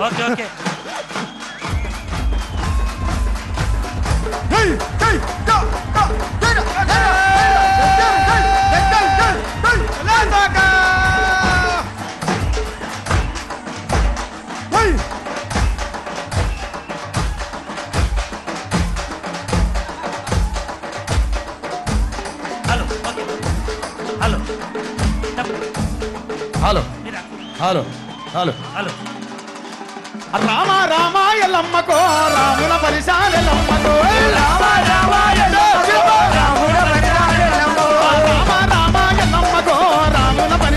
Okay okay hello hello hello hello Rama Rama ఎల్లమ్మకో రాముల పరిశాలెల్లమ్మకో రామ రామ ఎల్లమ్మకో రాముల పరిశాలెల్లమ్మకో రామ రామ ఎల్లమ్మకో రాముల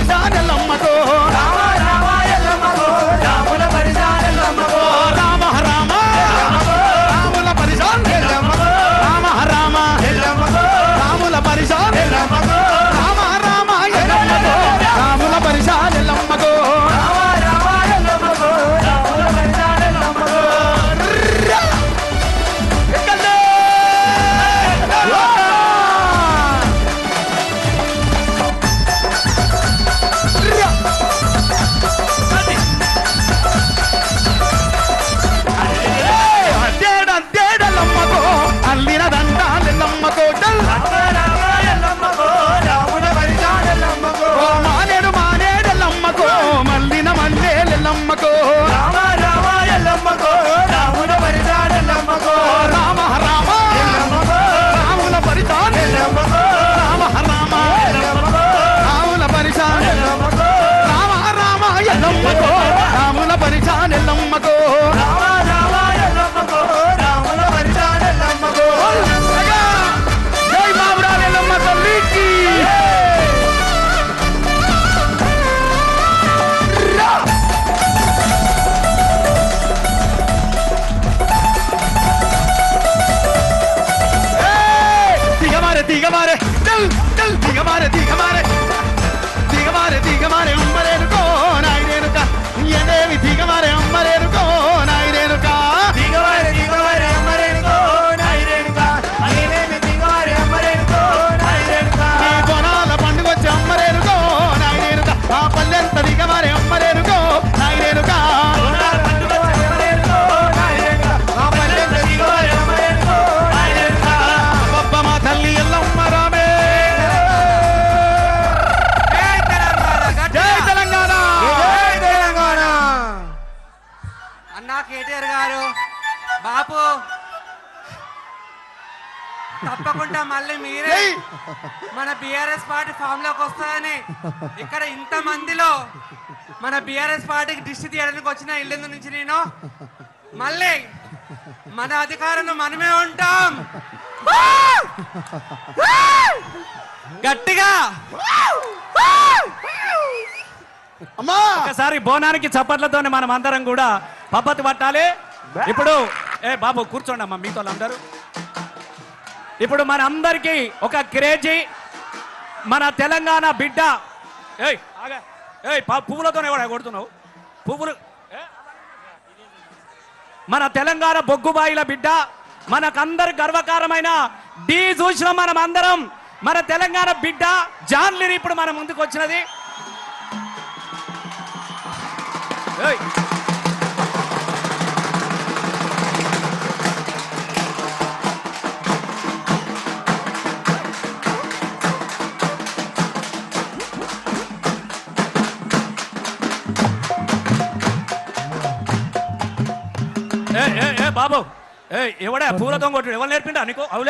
పరిశాలెల్లమ్మకో రామ రామ ఎల్లమ్మకో రాముల పరిశాలెల్లమ్మకో రామ రామ రాముల పరిశాలెల్లమ్మకో రామ రామ ఎల్లమ్మకో రాముల పరిశాలెల్లమ్మకో రామ రామ ఎల్లమ్మకో రాముల పరిశాలెల్లమ్మకో రాముల పరిశాలెల్లమ్మకో రాముల పరిశాలెల్లమ్మకో జై బాబురాలెల్లమ్మ తల్లికి దిగమారే దిగమారే చల్ చల్ దిగమారే దిగమారే దిగమారే దిగమారే అమ్మరేనుకో నాయనేనుక ఎదేవి దిగమారే అమ్మరేనుకో నాయనేనుక దిగమారే దిగమారే అమ్మరేనుకో నాయనేనుక ఎదేవి దిగమారే అమ్మరేనుకో నాయనేనుక ఈ బోనాల పండుగొచ్చి అమ్మరేనుకో నాయనేనుక ఆ పల్లెంత దిగమారే అమ్మరేనుకో నాయనేనుక బోనాల పండుగొచ్చి అమ్మరేనుకో నాయనేనుక ఆ పల్లెంత దిగమారే అమ్మరేనుకో నాయనేనుక బొబ్బమ్మ తల్లి ఎల్లమ్మ రామే అన్నా కేటీఆర్ గారు బాపు తప్పకుండా మళ్ళీ మీరే మన బిఆర్ఎస్ పార్టీ ఫామ్ లోకి వస్తాయని ఇక్కడ ఇంత మందిలో మన బిఆర్ఎస్ పార్టీకి దిష్టి తీయడానికి వచ్చిన ఇల్లు నుంచి నేను మళ్ళీ మన అధికారంలో మనమే ఉంటాం గట్టిగా ఒకసారి బోనానికి చప్పట్లతోనే మనం అందరం కూడా పద్ధతి పట్టాలి. ఇప్పుడు బాబు కూర్చోండి అమ్మా మీతో అందరూ. ఇప్పుడు మన అందరికి ఒక క్రేజీ మన తెలంగాణ బిడ్డ పువ్వులతోనే కూడా కొడుతున్నావు పువ్వులు మన తెలంగాణ బొగ్గుబాయిల బిడ్డ మనకందరు గర్వకారమైన డి చూసిన మనం అందరం మన తెలంగాణ బిడ్డ జాన్లిని ఇప్పుడు మన ముందుకు వచ్చినది. బాబు ఎవడా పూలతో కొట్టు ఎవరు నేర్పిండా నీకు?